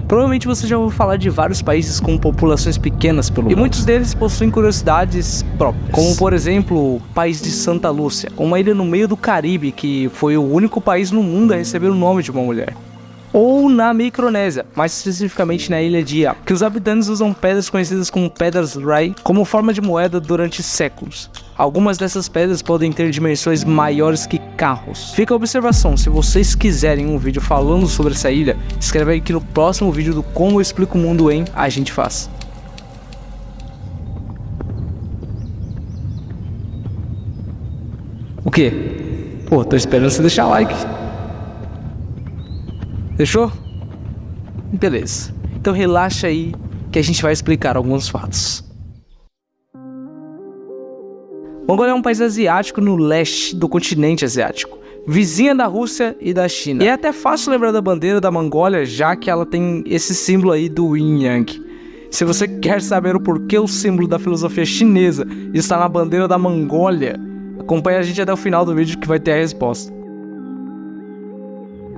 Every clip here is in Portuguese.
Provavelmente você já ouviu falar de vários países com populações pequenas pelo mundo, e muitos deles possuem curiosidades próprias, como por exemplo o país de Santa Lúcia, uma ilha no meio do Caribe que foi o único país no mundo a receber o nome de uma mulher. Ou na Micronésia, mais especificamente na ilha de Iap, que os habitantes usam pedras conhecidas como pedras Rai como forma de moeda durante séculos. Algumas dessas pedras podem ter dimensões maiores que carros. Fica a observação, se vocês quiserem um vídeo falando sobre essa ilha, escreve aí que no próximo vídeo do Como Eu Explico o Mundo em A Gente Faz. O quê? Pô, tô esperando você deixar like. Fechou? Beleza. Então relaxa aí que a gente vai explicar alguns fatos. Mongólia é um país asiático no leste do continente asiático, vizinha da Rússia e da China. E é até fácil lembrar da bandeira da Mongólia, já que ela tem esse símbolo aí do Yin Yang. Se você quer saber o porquê o símbolo da filosofia chinesa está na bandeira da Mongólia, acompanhe a gente até o final do vídeo que vai ter a resposta.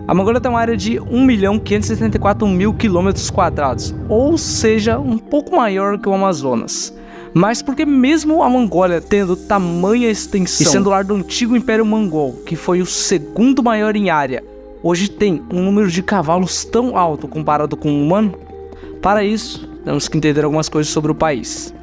A Mongólia tem uma área de 1.574.000 km², ou seja, um pouco maior que o Amazonas. Mas porque mesmo a Mongólia tendo tamanha extensão e sendo lar do antigo Império Mongol, que foi o segundo maior em área, hoje tem um número de cavalos tão alto comparado com o humano? Para isso, temos que entender algumas coisas sobre o país.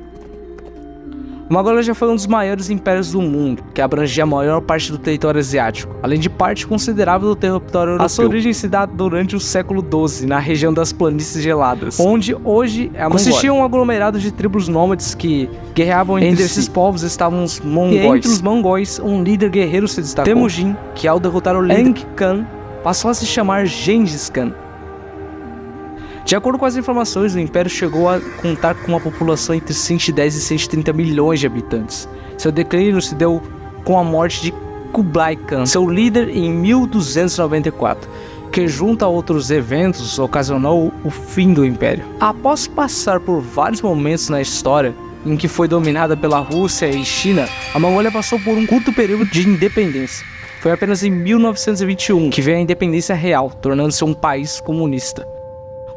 A Mongólia já foi um dos maiores impérios do mundo, que abrangia a maior parte do território asiático, além de parte considerável do território europeu. A sua origem se dá durante o século XII, na região das planícies geladas, onde hoje é a Mongólia. Consistia um aglomerado de tribos nômades que guerreavam entre esses povos estavam os mongóis. E entre os mongóis, um líder guerreiro se destacou, Temujin, que ao derrotar o líder Enki Khan, passou a se chamar Gengis Khan. De acordo com as informações, o Império chegou a contar com uma população entre 110 e 130 milhões de habitantes. Seu declínio se deu com a morte de Kublai Khan, seu líder, em 1294, que junto a outros eventos ocasionou o fim do Império. Após passar por vários momentos na história em que foi dominada pela Rússia e China, a Mongólia passou por um curto período de independência. Foi apenas em 1921 que veio a independência real, tornando-se um país comunista.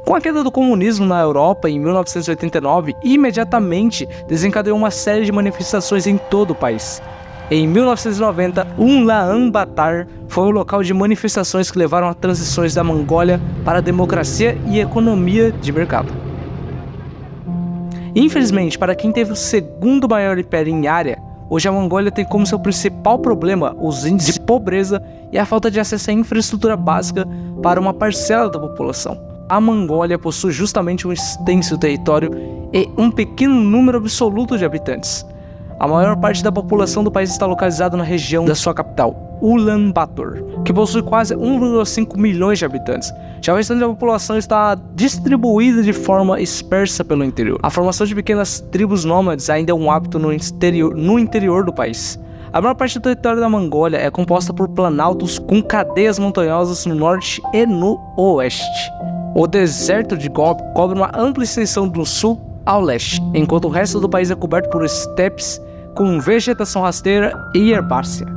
Com a queda do comunismo na Europa em 1989, imediatamente desencadeou uma série de manifestações em todo o país. Em 1990, Ulaanbaatar foi o local de manifestações que levaram a transições da Mongólia para a democracia e economia de mercado. Infelizmente, para quem teve o segundo maior império em área, hoje a Mongólia tem como seu principal problema os índices de pobreza e a falta de acesso à infraestrutura básica para uma parcela da população. A Mongólia possui justamente um extenso território e um pequeno número absoluto de habitantes. A maior parte da população do país está localizada na região da sua capital, Ulaanbaatar, que possui quase 1,5 milhões de habitantes. Já o restante da população está distribuída de forma dispersa pelo interior. A formação de pequenas tribos nômades ainda é um hábito no interior do país. A maior parte do território da Mongólia é composta por planaltos com cadeias montanhosas no norte e no oeste. O deserto de Gobi cobre uma ampla extensão do sul ao leste, enquanto o resto do país é coberto por estepes com vegetação rasteira e herbácea.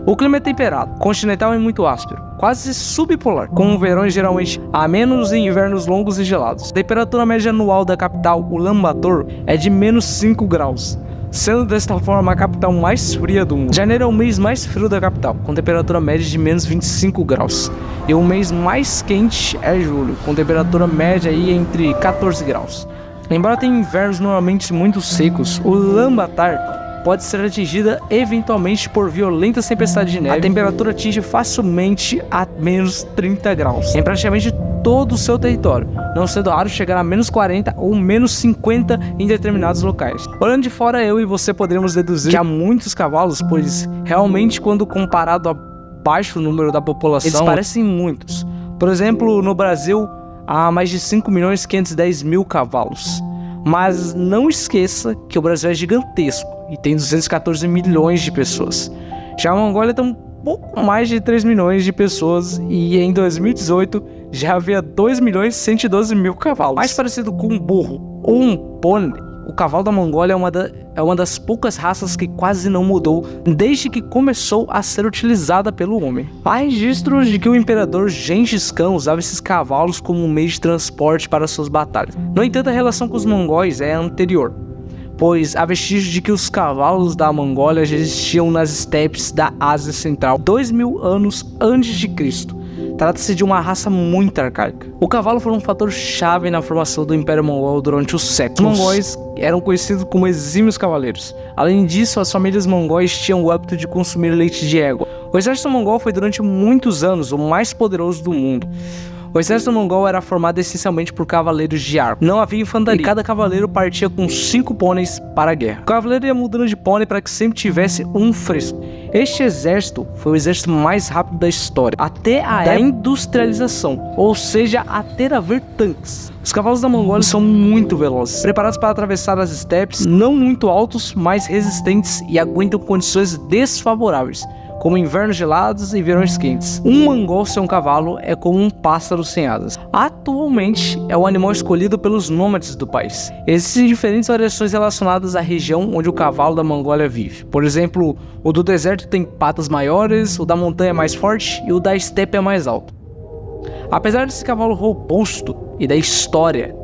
O clima é temperado, continental e muito áspero, quase subpolar, com verões geralmente amenos e invernos longos e gelados. A temperatura média anual da capital, Ulaanbaatar, é de menos 5 graus. Sendo desta forma a capital mais fria do mundo. Janeiro é o mês mais frio da capital, com temperatura média de menos 25 graus. E o mês mais quente é julho, com temperatura média aí entre 14 graus. Embora tenha invernos normalmente muito secos, Ulaanbaatar pode ser atingida eventualmente por violentas tempestades de neve. A temperatura atinge facilmente a menos 30 graus em praticamente todo o seu território, não sendo raro chegar a menos 40 ou menos 50 em determinados locais. Olhando de fora, eu e você poderíamos deduzir que há muitos cavalos, pois realmente quando comparado ao baixo número da população, eles parecem muitos. Por exemplo, no Brasil há mais de 5.510.000 cavalos. Mas não esqueça que o Brasil é gigantesco e tem 214 milhões de pessoas. Já a Mongólia tem um pouco mais de 3 milhões de pessoas e em 2018 já havia 2.112.000 cavalos. Mais parecido com um burro ou um pônei o cavalo da Mongólia é uma das poucas raças que quase não mudou desde que começou a ser utilizada pelo homem. Há registros de que o imperador Gengis Khan usava esses cavalos como um meio de transporte para suas batalhas. No entanto, a relação com os mongóis é anterior, pois há vestígios de que os cavalos da Mongólia já existiam nas estepes da Ásia Central 2000 anos antes de Cristo. Trata-se de uma raça muito arcaica. O cavalo foi um fator chave na formação do Império Mongol durante os séculos. Os mongóis eram conhecidos como exímios cavaleiros. Além disso, as famílias mongóis tinham o hábito de consumir leite de égua. O exército mongol foi durante muitos anos o mais poderoso do mundo. O exército mongol era formado essencialmente por cavaleiros de arco. Não havia infantaria, e cada cavaleiro partia com 5 pôneis para a guerra. O cavaleiro ia mudando de pônei para que sempre tivesse um fresco. Este exército foi o exército mais rápido da história, até a industrialização, ou seja, até haver tanques. Os cavalos da Mongólia são muito velozes, preparados para atravessar as estepes, não muito altos, mas resistentes e aguentam condições desfavoráveis, como invernos gelados e verões quentes. Um mongol sem um cavalo é como um pássaro sem asas. Atualmente, é o animal escolhido pelos nômades do país. Existem diferentes variações relacionadas à região onde o cavalo da Mongólia vive. Por exemplo, o do deserto tem patas maiores, o da montanha é mais forte e o da estepe é mais alto. Apesar desse cavalo robusto e da história,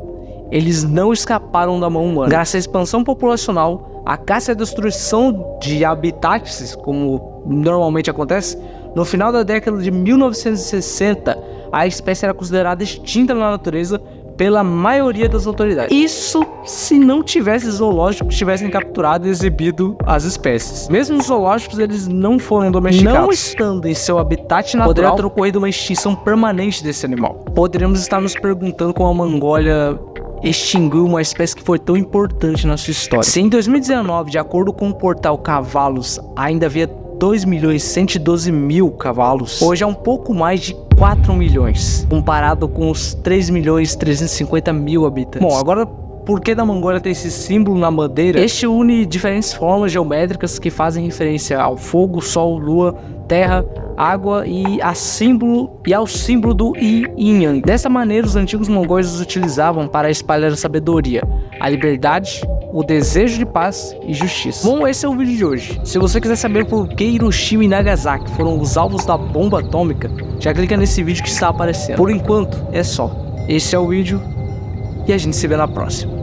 eles não escaparam da mão humana. Graças à expansão populacional, a caça e a destruição de habitats, como normalmente acontece, no final da década de 1960, a espécie era considerada extinta na natureza pela maioria das autoridades. Isso se não tivesse zoológicos que tivessem capturado e exibido as espécies. Mesmo os zoológicos, eles não foram domesticados. Não estando em seu habitat natural, poderia ter ocorrido uma extinção permanente desse animal. Poderíamos estar nos perguntando como a Mongólia extinguiu uma espécie que foi tão importante na sua história. Se em 2019, de acordo com o portal Cavalos, ainda havia 2.112.000 cavalos, hoje é um pouco mais de 4 milhões, comparado com os 3.350.000 habitantes. Bom, agora, por que da Mongólia tem esse símbolo na bandeira? Este une diferentes formas geométricas que fazem referência ao fogo, sol, lua, terra, água e ao símbolo do Yin e Yang. Dessa maneira, os antigos mongóis os utilizavam para espalhar a sabedoria, a liberdade, o desejo de paz e justiça. Bom, esse é o vídeo de hoje. Se você quiser saber por que Hiroshima e Nagasaki foram os alvos da bomba atômica, já clica nesse vídeo que está aparecendo. Por enquanto, é só. Esse é o vídeo e a gente se vê na próxima.